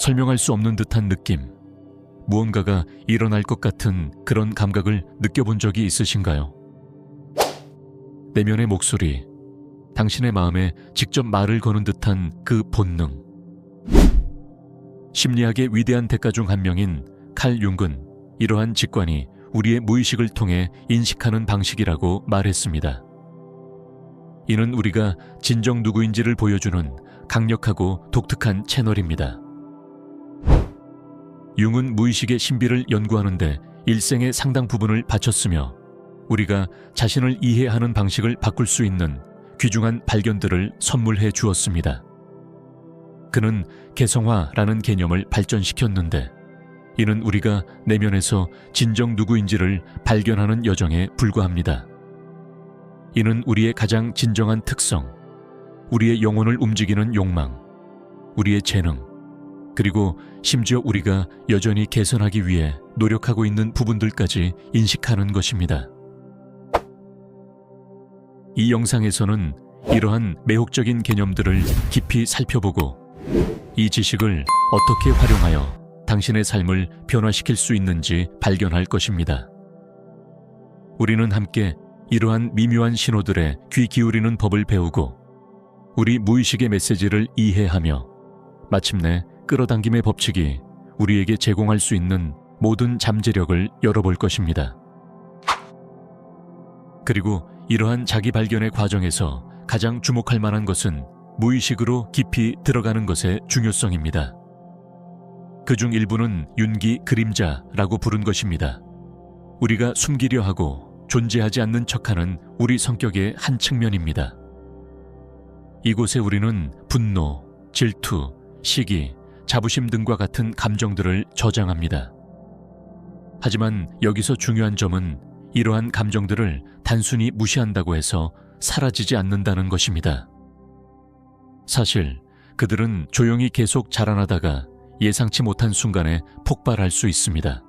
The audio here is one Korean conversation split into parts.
설명할 수 없는 듯한 느낌, 무언가가 일어날 것 같은 그런 감각을 느껴본 적이 있으신가요? 내면의 목소리, 당신의 마음에 직접 말을 거는 듯한 그 본능. 심리학의 위대한 대가 중 한 명인 칼 융은 이러한 직관이 우리의 무의식을 통해 인식하는 방식이라고 말했습니다. 이는 우리가 진정 누구인지를 보여주는 강력하고 독특한 채널입니다. 융은 무의식의 신비를 연구하는데 일생의 상당 부분을 바쳤으며 우리가 자신을 이해하는 방식을 바꿀 수 있는 귀중한 발견들을 선물해 주었습니다. 그는 개성화라는 개념을 발전시켰는데 이는 우리가 내면에서 진정 누구인지를 발견하는 여정에 불과합니다. 이는 우리의 가장 진정한 특성, 우리의 영혼을 움직이는 욕망, 우리의 재능, 그리고 심지어 우리가 여전히 개선하기 위해 노력하고 있는 부분들까지 인식하는 것입니다. 이 영상에서는 이러한 매혹적인 개념들을 깊이 살펴보고 이 지식을 어떻게 활용하여 당신의 삶을 변화시킬 수 있는지 발견할 것입니다. 우리는 함께 이러한 미묘한 신호들에 귀 기울이는 법을 배우고 우리 무의식의 메시지를 이해하며 마침내 끌어당김의 법칙이 우리에게 제공할 수 있는 모든 잠재력을 열어볼 것입니다. 그리고 이러한 자기 발견의 과정에서 가장 주목할 만한 것은 무의식으로 깊이 들어가는 것의 중요성입니다. 그중 일부는 윤기 그림자라고 부른 것입니다. 우리가 숨기려 하고 존재하지 않는 척하는 우리 성격의 한 측면입니다. 이곳에 우리는 분노, 질투, 시기, 자부심 등과 같은 감정들을 저장합니다. 하지만 여기서 중요한 점은 이러한 감정들을 단순히 무시한다고 해서 사라지지 않는다는 것입니다. 사실 그들은 조용히 계속 자라나다가 예상치 못한 순간에 폭발할 수 있습니다.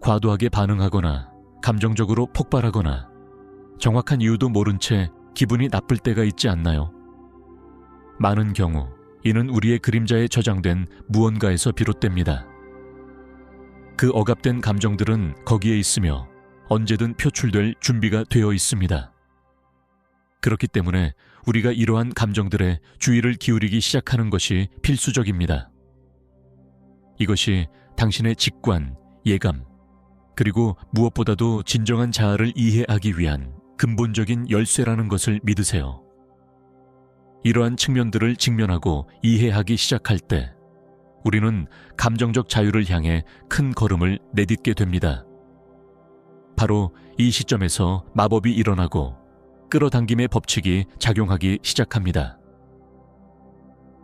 과도하게 반응하거나 감정적으로 폭발하거나 정확한 이유도 모른 채 기분이 나쁠 때가 있지 않나요? 많은 경우 이는 우리의 그림자에 저장된 무언가에서 비롯됩니다. 그 억압된 감정들은 거기에 있으며 언제든 표출될 준비가 되어 있습니다. 그렇기 때문에 우리가 이러한 감정들에 주의를 기울이기 시작하는 것이 필수적입니다. 이것이 당신의 직관, 예감, 그리고 무엇보다도 진정한 자아를 이해하기 위한 근본적인 열쇠라는 것을 믿으세요. 이러한 측면들을 직면하고 이해하기 시작할 때 우리는 감정적 자유를 향해 큰 걸음을 내딛게 됩니다. 바로 이 시점에서 마법이 일어나고 끌어당김의 법칙이 작용하기 시작합니다.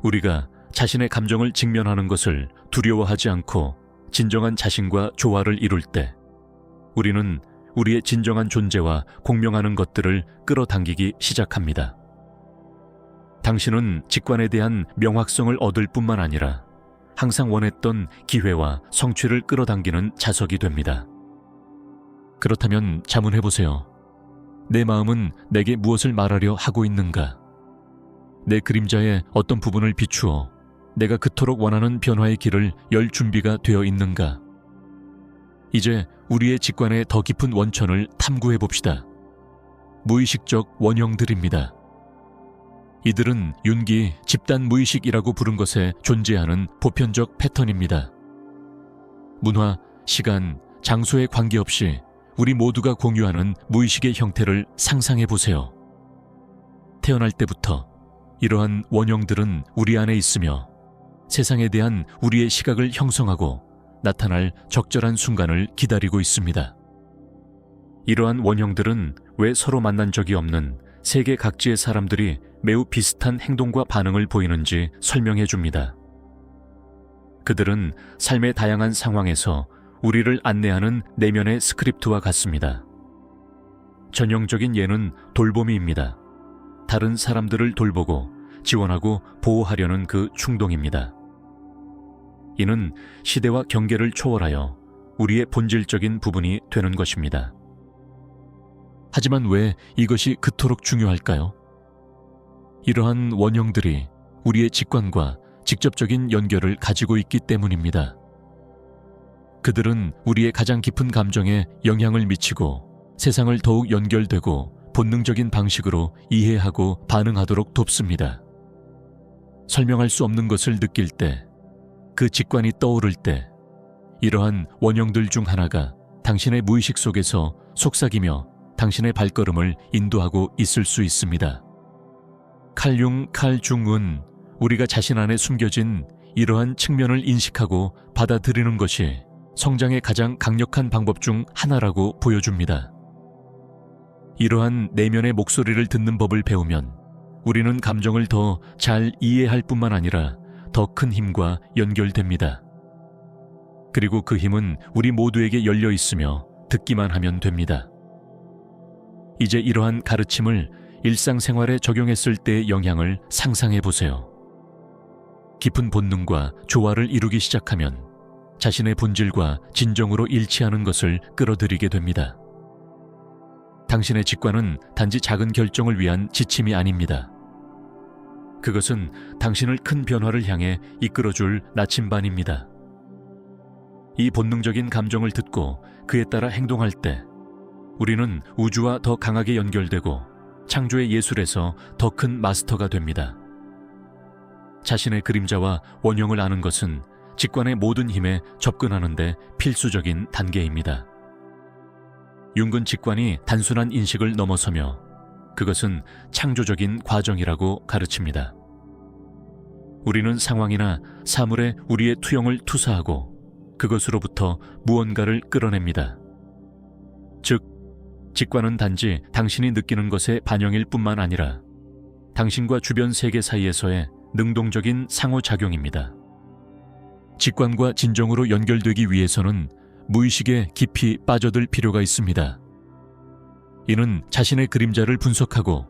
우리가 자신의 감정을 직면하는 것을 두려워하지 않고 진정한 자신과 조화를 이룰 때 우리는 우리의 진정한 존재와 공명하는 것들을 끌어당기기 시작합니다. 당신은 직관에 대한 명확성을 얻을 뿐만 아니라 항상 원했던 기회와 성취를 끌어당기는 자석이 됩니다. 그렇다면 자문해보세요. 내 마음은 내게 무엇을 말하려 하고 있는가? 내 그림자의 어떤 부분을 비추어 내가 그토록 원하는 변화의 길을 열 준비가 되어 있는가? 이제 우리의 직관의 더 깊은 원천을 탐구해봅시다. 무의식적 원형들입니다. 이들은 윤기 집단 무의식이라고 부른 것에 존재하는 보편적 패턴입니다. 문화, 시간, 장소에 관계없이 우리 모두가 공유하는 무의식의 형태를 상상해보세요. 태어날 때부터 이러한 원형들은 우리 안에 있으며 세상에 대한 우리의 시각을 형성하고 나타날 적절한 순간을 기다리고 있습니다. 이러한 원형들은 왜 서로 만난 적이 없는 세계 각지의 사람들이 매우 비슷한 행동과 반응을 보이는지 설명해 줍니다. 그들은 삶의 다양한 상황에서 우리를 안내하는 내면의 스크립트와 같습니다. 전형적인 예는 돌봄이입니다. 다른 사람들을 돌보고 지원하고 보호하려는 그 충동입니다. 이는 시대와 경계를 초월하여 우리의 본질적인 부분이 되는 것입니다. 하지만 왜 이것이 그토록 중요할까요? 이러한 원형들이 우리의 직관과 직접적인 연결을 가지고 있기 때문입니다. 그들은 우리의 가장 깊은 감정에 영향을 미치고 세상을 더욱 연결되고 본능적인 방식으로 이해하고 반응하도록 돕습니다. 설명할 수 없는 것을 느낄 때, 그 직관이 떠오를 때, 이러한 원형들 중 하나가 당신의 무의식 속에서 속삭이며 당신의 발걸음을 인도하고 있을 수 있습니다. 칼 중은 우리가 자신 안에 숨겨진 이러한 측면을 인식하고 받아들이는 것이 성장의 가장 강력한 방법 중 하나라고 보여줍니다. 이러한 내면의 목소리를 듣는 법을 배우면 우리는 감정을 더 잘 이해할 뿐만 아니라 더 큰 힘과 연결됩니다. 그리고 그 힘은 우리 모두에게 열려 있으며 듣기만 하면 됩니다. 이제 이러한 가르침을 일상생활에 적용했을 때의 영향을 상상해 보세요. 깊은 본능과 조화를 이루기 시작하면 자신의 본질과 진정으로 일치하는 것을 끌어들이게 됩니다. 당신의 직관은 단지 작은 결정을 위한 지침이 아닙니다. 그것은 당신을 큰 변화를 향해 이끌어줄 나침반입니다. 이 본능적인 감정을 듣고 그에 따라 행동할 때 우리는 우주와 더 강하게 연결되고 창조의 예술에서 더 큰 마스터가 됩니다. 자신의 그림자와 원형을 아는 것은 직관의 모든 힘에 접근하는 데 필수적인 단계입니다. 융근 직관이 단순한 인식을 넘어서며 그것은 창조적인 과정이라고 가르칩니다. 우리는 상황이나 사물에 우리의 투영을 투사하고 그것으로부터 무언가를 끌어냅니다. 즉, 직관은 단지 당신이 느끼는 것의 반영일 뿐만 아니라 당신과 주변 세계 사이에서의 능동적인 상호작용입니다. 직관과 진정으로 연결되기 위해서는 무의식에 깊이 빠져들 필요가 있습니다. 이는 자신의 그림자를 분석하고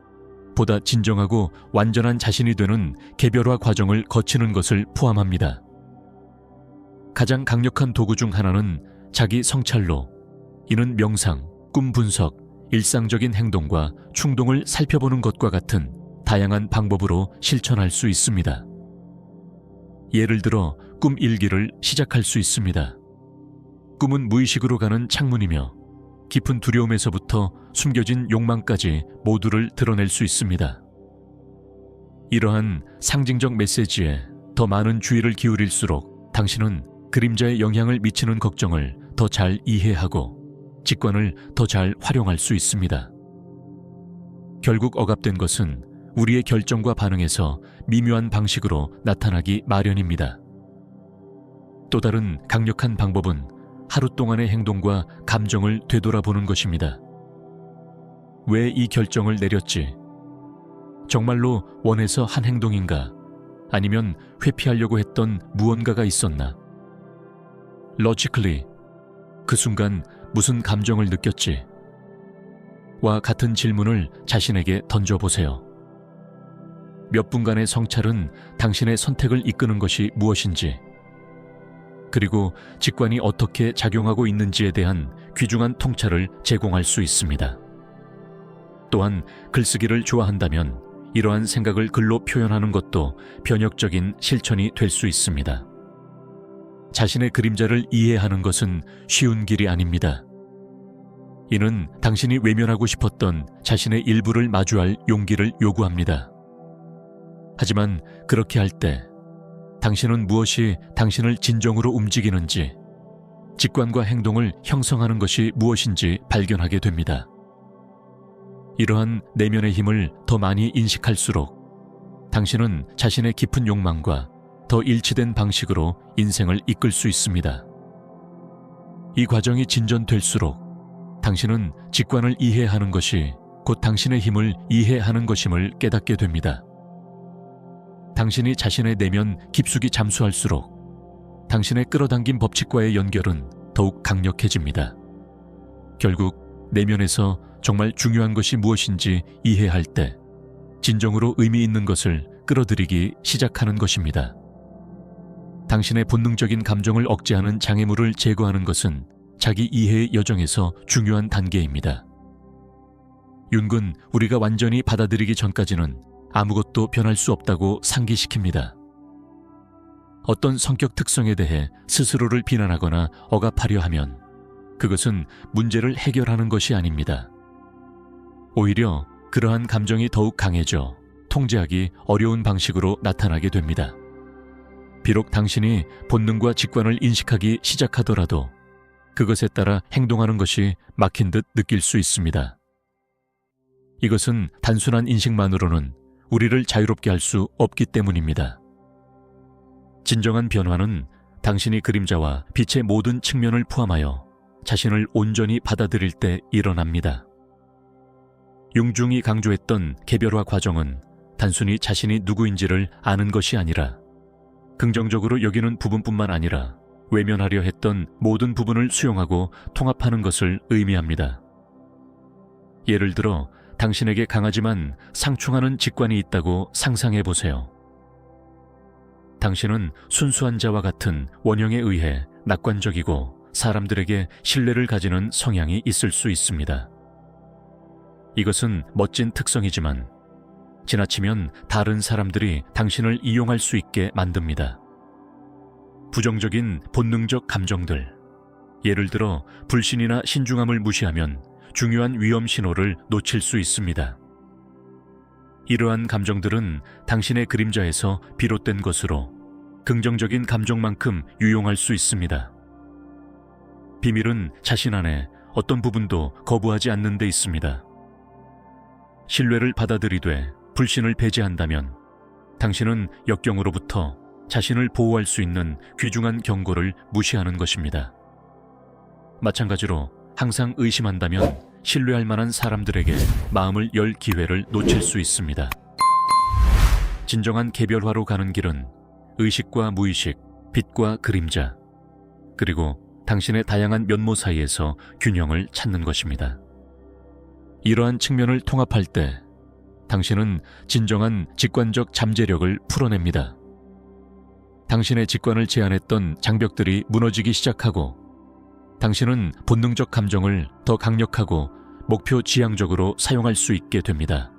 보다 진정하고 완전한 자신이 되는 개별화 과정을 거치는 것을 포함합니다. 가장 강력한 도구 중 하나는 자기 성찰로, 이는 명상, 꿈 분석, 일상적인 행동과 충동을 살펴보는 것과 같은 다양한 방법으로 실천할 수 있습니다. 예를 들어 꿈 일기를 시작할 수 있습니다. 꿈은 무의식으로 가는 창문이며 깊은 두려움에서부터 숨겨진 욕망까지 모두를 드러낼 수 있습니다. 이러한 상징적 메시지에 더 많은 주의를 기울일수록 당신은 그림자에 영향을 미치는 걱정을 더 잘 이해하고 직관을 더 잘 활용할 수 있습니다. 결국 억압된 것은 우리의 결정과 반응에서 미묘한 방식으로 나타나기 마련입니다. 또 다른 강력한 방법은 하루 동안의 행동과 감정을 되돌아보는 것입니다. 왜 이 결정을 내렸지? 정말로 원해서 한 행동인가? 아니면 회피하려고 했던 무언가가 있었나? logically, 그 순간 무슨 감정을 느꼈지? 와 같은 질문을 자신에게 던져보세요. 몇 분간의 성찰은 당신의 선택을 이끄는 것이 무엇인지, 그리고 직관이 어떻게 작용하고 있는지에 대한 귀중한 통찰을 제공할 수 있습니다. 또한 글쓰기를 좋아한다면 이러한 생각을 글로 표현하는 것도 변혁적인 실천이 될 수 있습니다. 자신의 그림자를 이해하는 것은 쉬운 길이 아닙니다. 이는 당신이 외면하고 싶었던 자신의 일부를 마주할 용기를 요구합니다. 하지만 그렇게 할 때 당신은 무엇이 당신을 진정으로 움직이는지, 직관과 행동을 형성하는 것이 무엇인지 발견하게 됩니다. 이러한 내면의 힘을 더 많이 인식할수록 당신은 자신의 깊은 욕망과 더 일치된 방식으로 인생을 이끌 수 있습니다. 이 과정이 진전될수록 당신은 직관을 이해하는 것이 곧 당신의 힘을 이해하는 것임을 깨닫게 됩니다. 당신이 자신의 내면 깊숙이 잠수할수록 당신의 끌어당긴 법칙과의 연결은 더욱 강력해집니다. 결국 내면에서 정말 중요한 것이 무엇인지 이해할 때 진정으로 의미 있는 것을 끌어들이기 시작하는 것입니다. 당신의 본능적인 감정을 억제하는 장애물을 제거하는 것은 자기 이해의 여정에서 중요한 단계입니다. 윤근 우리가 완전히 받아들이기 전까지는 아무것도 변할 수 없다고 상기시킵니다. 어떤 성격 특성에 대해 스스로를 비난하거나 억압하려 하면 그것은 문제를 해결하는 것이 아닙니다. 오히려 그러한 감정이 더욱 강해져 통제하기 어려운 방식으로 나타나게 됩니다. 비록 당신이 본능과 직관을 인식하기 시작하더라도 그것에 따라 행동하는 것이 막힌 듯 느낄 수 있습니다. 이것은 단순한 인식만으로는 우리를 자유롭게 할 수 없기 때문입니다. 진정한 변화는 당신이 그림자와 빛의 모든 측면을 포함하여 자신을 온전히 받아들일 때 일어납니다. 융중이 강조했던 개별화 과정은 단순히 자신이 누구인지를 아는 것이 아니라 긍정적으로 여기는 부분뿐만 아니라 외면하려 했던 모든 부분을 수용하고 통합하는 것을 의미합니다. 예를 들어 당신에게 강하지만 상충하는 직관이 있다고 상상해 보세요. 당신은 순수한 자와 같은 원형에 의해 낙관적이고 사람들에게 신뢰를 가지는 성향이 있을 수 있습니다. 이것은 멋진 특성이지만 지나치면 다른 사람들이 당신을 이용할 수 있게 만듭니다. 부정적인 본능적 감정들, 예를 들어 불신이나 신중함을 무시하면 중요한 위험 신호를 놓칠 수 있습니다. 이러한 감정들은 당신의 그림자에서 비롯된 것으로 긍정적인 감정만큼 유용할 수 있습니다. 비밀은 자신 안에 어떤 부분도 거부하지 않는 데 있습니다. 신뢰를 받아들이되 불신을 배제한다면 당신은 역경으로부터 자신을 보호할 수 있는 귀중한 경고를 무시하는 것입니다. 마찬가지로 항상 의심한다면 신뢰할 만한 사람들에게 마음을 열 기회를 놓칠 수 있습니다. 진정한 개별화로 가는 길은 의식과 무의식, 빛과 그림자, 그리고 당신의 다양한 면모 사이에서 균형을 찾는 것입니다. 이러한 측면을 통합할 때 당신은 진정한 직관적 잠재력을 풀어냅니다. 당신의 직관을 제한했던 장벽들이 무너지기 시작하고 당신은 본능적 감정을 더 강력하고 목표 지향적으로 사용할 수 있게 됩니다.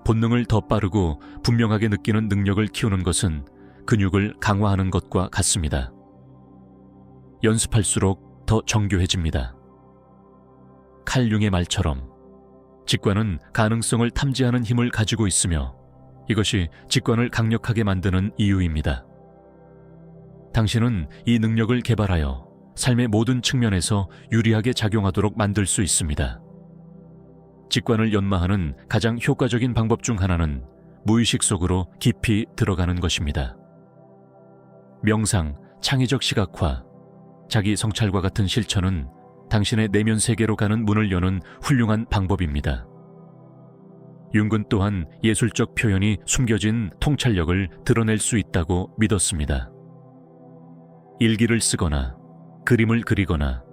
본능을 더 빠르고 분명하게 느끼는 능력을 키우는 것은 근육을 강화하는 것과 같습니다. 연습할수록 더 정교해집니다. 칼 융의 말처럼 직관은 가능성을 탐지하는 힘을 가지고 있으며 이것이 직관을 강력하게 만드는 이유입니다. 당신은 이 능력을 개발하여 삶의 모든 측면에서 유리하게 작용하도록 만들 수 있습니다. 직관을 연마하는 가장 효과적인 방법 중 하나는 무의식 속으로 깊이 들어가는 것입니다. 명상, 창의적 시각화, 자기 성찰과 같은 실천은 당신의 내면 세계로 가는 문을 여는 훌륭한 방법입니다. 융은 또한 예술적 표현이 숨겨진 통찰력을 드러낼 수 있다고 믿었습니다. 일기를 쓰거나 그림을 그리거나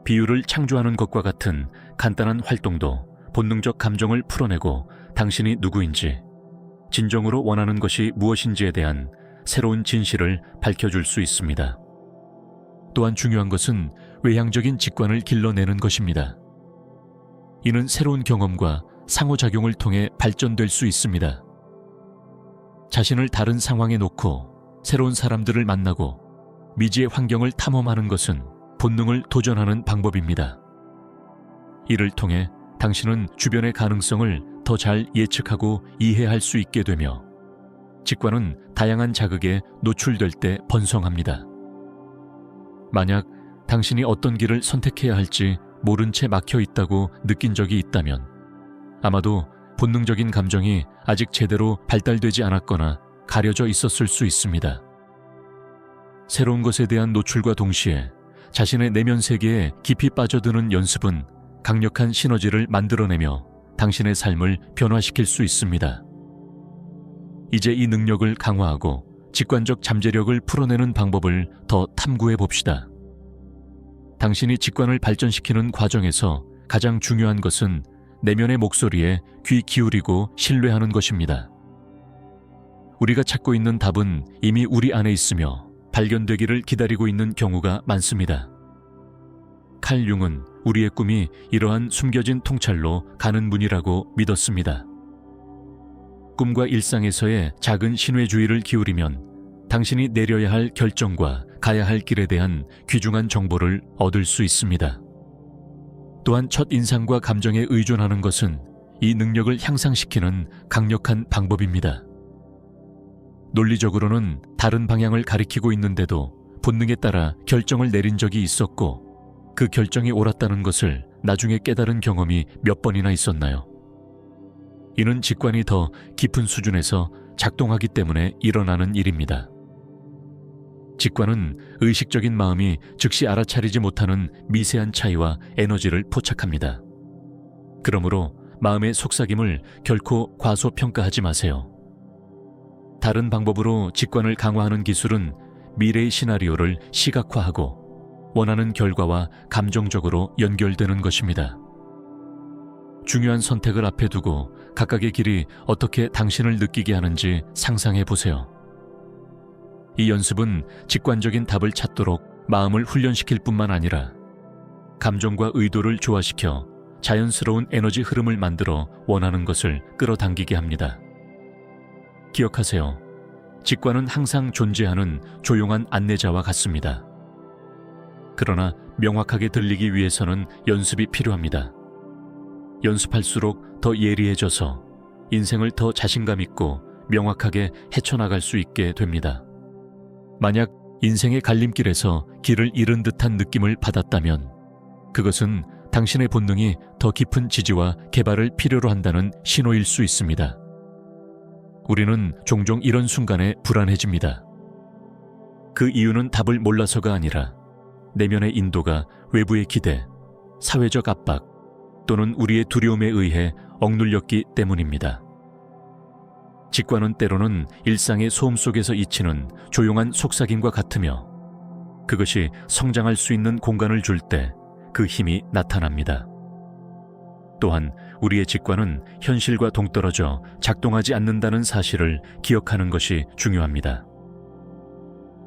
비유를 창조하는 것과 같은 간단한 활동도 본능적 감정을 풀어내고 당신이 누구인지, 진정으로 원하는 것이 무엇인지에 대한 새로운 진실을 밝혀줄 수 있습니다. 또한 중요한 것은 외향적인 직관을 길러내는 것입니다. 이는 새로운 경험과 상호작용을 통해 발전될 수 있습니다. 자신을 다른 상황에 놓고 새로운 사람들을 만나고 미지의 환경을 탐험하는 것은 본능을 도전하는 방법입니다. 이를 통해 당신은 주변의 가능성을 더 잘 예측하고 이해할 수 있게 되며 직관은 다양한 자극에 노출될 때 번성합니다. 만약 당신이 어떤 길을 선택해야 할지 모른 채 막혀 있다고 느낀 적이 있다면 아마도 본능적인 감정이 아직 제대로 발달되지 않았거나 가려져 있었을 수 있습니다. 새로운 것에 대한 노출과 동시에 자신의 내면 세계에 깊이 빠져드는 연습은 강력한 시너지를 만들어내며 당신의 삶을 변화시킬 수 있습니다. 이제 이 능력을 강화하고 직관적 잠재력을 풀어내는 방법을 더 탐구해 봅시다. 당신이 직관을 발전시키는 과정에서 가장 중요한 것은 내면의 목소리에 귀 기울이고 신뢰하는 것입니다. 우리가 찾고 있는 답은 이미 우리 안에 있으며 발견되기를 기다리고 있는 경우가 많습니다. 칼 융은 우리의 꿈이 이러한 숨겨진 통찰로 가는 문이라고 믿었습니다. 꿈과 일상에서의 작은 신뢰주의를 기울이면 당신이 내려야 할 결정과 가야 할 길에 대한 귀중한 정보를 얻을 수 있습니다. 또한 첫 인상과 감정에 의존하는 것은 이 능력을 향상시키는 강력한 방법입니다. 논리적으로는 다른 방향을 가리키고 있는데도 본능에 따라 결정을 내린 적이 있었고 그 결정이 옳았다는 것을 나중에 깨달은 경험이 몇 번이나 있었나요? 이는 직관이 더 깊은 수준에서 작동하기 때문에 일어나는 일입니다. 직관은 의식적인 마음이 즉시 알아차리지 못하는 미세한 차이와 에너지를 포착합니다. 그러므로 마음의 속삭임을 결코 과소평가하지 마세요. 다른 방법으로 직관을 강화하는 기술은 미래의 시나리오를 시각화하고 원하는 결과와 감정적으로 연결되는 것입니다. 중요한 선택을 앞에 두고 각각의 길이 어떻게 당신을 느끼게 하는지 상상해 보세요. 이 연습은 직관적인 답을 찾도록 마음을 훈련시킬 뿐만 아니라 감정과 의도를 조화시켜 자연스러운 에너지 흐름을 만들어 원하는 것을 끌어당기게 합니다. 기억하세요. 직관은 항상 존재하는 조용한 안내자와 같습니다. 그러나 명확하게 들리기 위해서는 연습이 필요합니다. 연습할수록 더 예리해져서 인생을 더 자신감 있고 명확하게 헤쳐나갈 수 있게 됩니다. 만약 인생의 갈림길에서 길을 잃은 듯한 느낌을 받았다면 그것은 당신의 본능이 더 깊은 지지와 개발을 필요로 한다는 신호일 수 있습니다. 우리는 종종 이런 순간에 불안해집니다. 그 이유는 답을 몰라서가 아니라 내면의 인도가 외부의 기대, 사회적 압박 또는 우리의 두려움에 의해 억눌렸기 때문입니다. 직관은 때로는 일상의 소음 속에서 잊히는 조용한 속삭임과 같으며 그것이 성장할 수 있는 공간을 줄 때 그 힘이 나타납니다. 또한 우리의 직관은 현실과 동떨어져 작동하지 않는다는 사실을 기억하는 것이 중요합니다.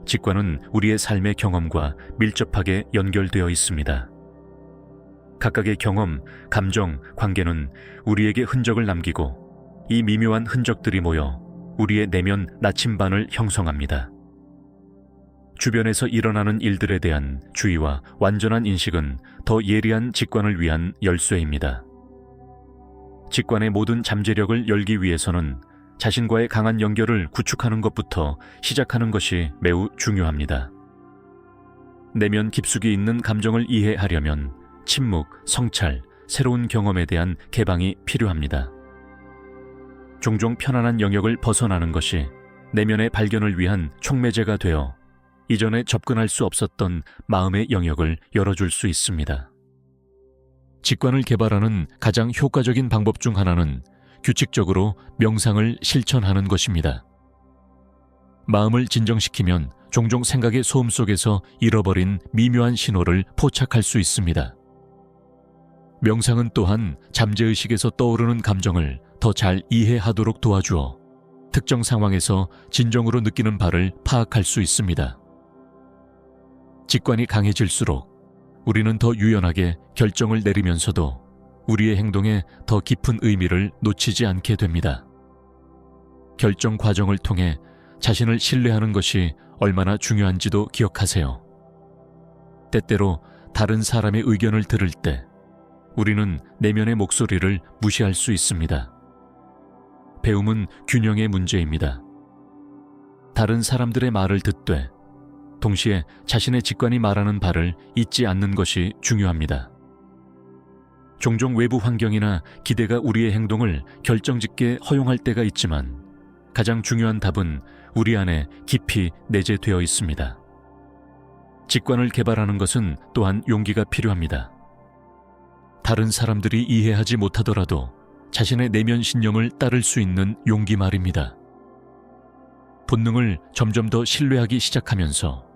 직관은 우리의 삶의 경험과 밀접하게 연결되어 있습니다. 각각의 경험, 감정, 관계는 우리에게 흔적을 남기고 이 미묘한 흔적들이 모여 우리의 내면 나침반을 형성합니다. 주변에서 일어나는 일들에 대한 주의와 완전한 인식은 더 예리한 직관을 위한 열쇠입니다. 직관의 모든 잠재력을 열기 위해서는 자신과의 강한 연결을 구축하는 것부터 시작하는 것이 매우 중요합니다. 내면 깊숙이 있는 감정을 이해하려면 침묵, 성찰, 새로운 경험에 대한 개방이 필요합니다. 종종 편안한 영역을 벗어나는 것이 내면의 발견을 위한 촉매제가 되어 이전에 접근할 수 없었던 마음의 영역을 열어줄 수 있습니다. 직관을 개발하는 가장 효과적인 방법 중 하나는 규칙적으로 명상을 실천하는 것입니다. 마음을 진정시키면 종종 생각의 소음 속에서 잃어버린 미묘한 신호를 포착할 수 있습니다. 명상은 또한 잠재의식에서 떠오르는 감정을 더 잘 이해하도록 도와주어 특정 상황에서 진정으로 느끼는 바를 파악할 수 있습니다. 직관이 강해질수록 우리는 더 유연하게 결정을 내리면서도 우리의 행동에 더 깊은 의미를 놓치지 않게 됩니다. 결정 과정을 통해 자신을 신뢰하는 것이 얼마나 중요한지도 기억하세요. 때때로 다른 사람의 의견을 들을 때 우리는 내면의 목소리를 무시할 수 있습니다. 배움은 균형의 문제입니다. 다른 사람들의 말을 듣되 동시에 자신의 직관이 말하는 바를 잊지 않는 것이 중요합니다. 종종 외부 환경이나 기대가 우리의 행동을 결정짓게 허용할 때가 있지만 가장 중요한 답은 우리 안에 깊이 내재되어 있습니다. 직관을 개발하는 것은 또한 용기가 필요합니다. 다른 사람들이 이해하지 못하더라도 자신의 내면 신념을 따를 수 있는 용기 말입니다. 본능을 점점 더 신뢰하기 시작하면서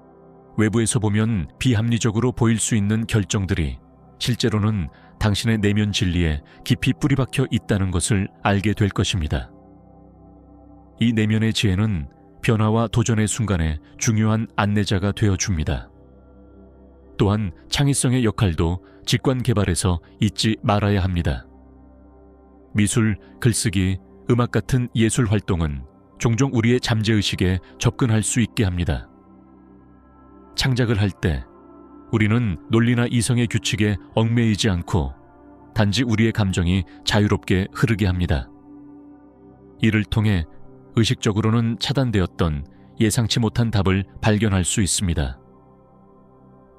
외부에서 보면 비합리적으로 보일 수 있는 결정들이 실제로는 당신의 내면 진리에 깊이 뿌리박혀 있다는 것을 알게 될 것입니다. 이 내면의 지혜는 변화와 도전의 순간에 중요한 안내자가 되어줍니다. 또한 창의성의 역할도 직관 개발에서 잊지 말아야 합니다. 미술, 글쓰기, 음악 같은 예술 활동은 종종 우리의 잠재의식에 접근할 수 있게 합니다. 창작을 할 때 우리는 논리나 이성의 규칙에 얽매이지 않고 단지 우리의 감정이 자유롭게 흐르게 합니다. 이를 통해 의식적으로는 차단되었던 예상치 못한 답을 발견할 수 있습니다.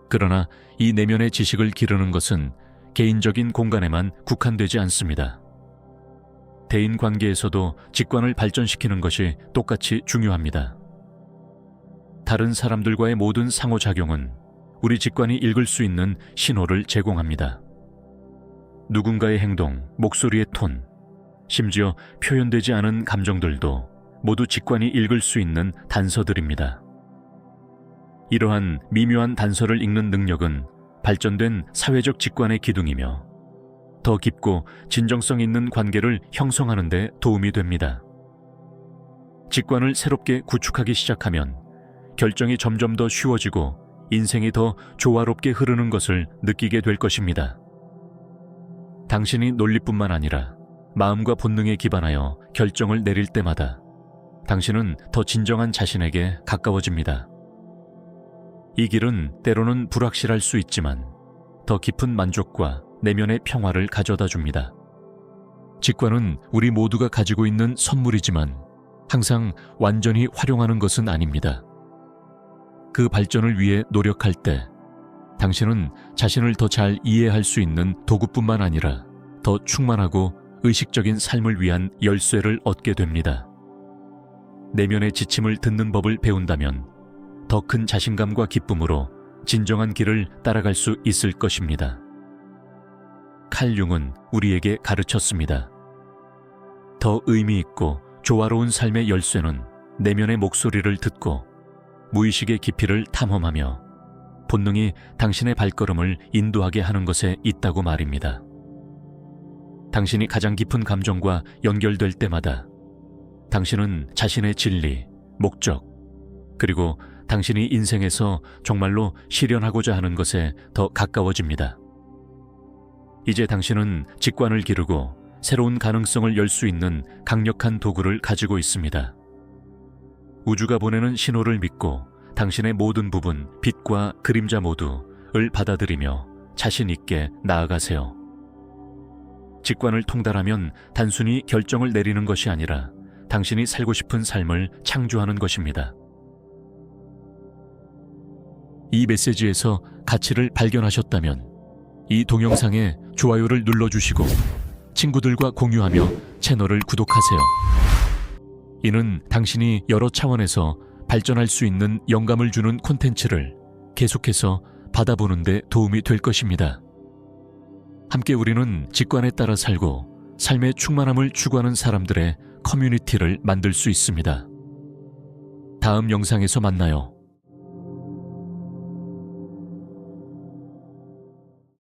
그러나 이 내면의 지식을 기르는 것은 개인적인 공간에만 국한되지 않습니다. 대인 관계에서도 직관을 발전시키는 것이 똑같이 중요합니다. 다른 사람들과의 모든 상호작용은 우리 직관이 읽을 수 있는 신호를 제공합니다. 누군가의 행동, 목소리의 톤, 심지어 표현되지 않은 감정들도 모두 직관이 읽을 수 있는 단서들입니다. 이러한 미묘한 단서를 읽는 능력은 발전된 사회적 직관의 기둥이며 더 깊고 진정성 있는 관계를 형성하는 데 도움이 됩니다. 직관을 새롭게 구축하기 시작하면 결정이 점점 더 쉬워지고 인생이 더 조화롭게 흐르는 것을 느끼게 될 것입니다. 당신이 논리뿐만 아니라 마음과 본능에 기반하여 결정을 내릴 때마다 당신은 더 진정한 자신에게 가까워집니다. 이 길은 때로는 불확실할 수 있지만 더 깊은 만족과 내면의 평화를 가져다 줍니다. 직관은 우리 모두가 가지고 있는 선물이지만 항상 완전히 활용하는 것은 아닙니다. 그 발전을 위해 노력할 때 당신은 자신을 더 잘 이해할 수 있는 도구뿐만 아니라 더 충만하고 의식적인 삶을 위한 열쇠를 얻게 됩니다. 내면의 지침을 듣는 법을 배운다면 더 큰 자신감과 기쁨으로 진정한 길을 따라갈 수 있을 것입니다. 칼 융은 우리에게 가르쳤습니다. 더 의미 있고 조화로운 삶의 열쇠는 내면의 목소리를 듣고 무의식의 깊이를 탐험하며 본능이 당신의 발걸음을 인도하게 하는 것에 있다고 말입니다. 당신이 가장 깊은 감정과 연결될 때마다 당신은 자신의 진리, 목적, 그리고 당신이 인생에서 정말로 실현하고자 하는 것에 더 가까워집니다. 이제 당신은 직관을 기르고 새로운 가능성을 열 수 있는 강력한 도구를 가지고 있습니다. 우주가 보내는 신호를 믿고 당신의 모든 부분, 빛과 그림자 모두를 받아들이며 자신 있게 나아가세요. 직관을 통달하면 단순히 결정을 내리는 것이 아니라 당신이 살고 싶은 삶을 창조하는 것입니다. 이 메시지에서 가치를 발견하셨다면 이 동영상에 좋아요를 눌러주시고 친구들과 공유하며 채널을 구독하세요. 이는 당신이 여러 차원에서 발전할 수 있는 영감을 주는 콘텐츠를 계속해서 받아보는 데 도움이 될 것입니다. 함께 우리는 직관에 따라 살고 삶의 충만함을 추구하는 사람들의 커뮤니티를 만들 수 있습니다. 다음 영상에서 만나요.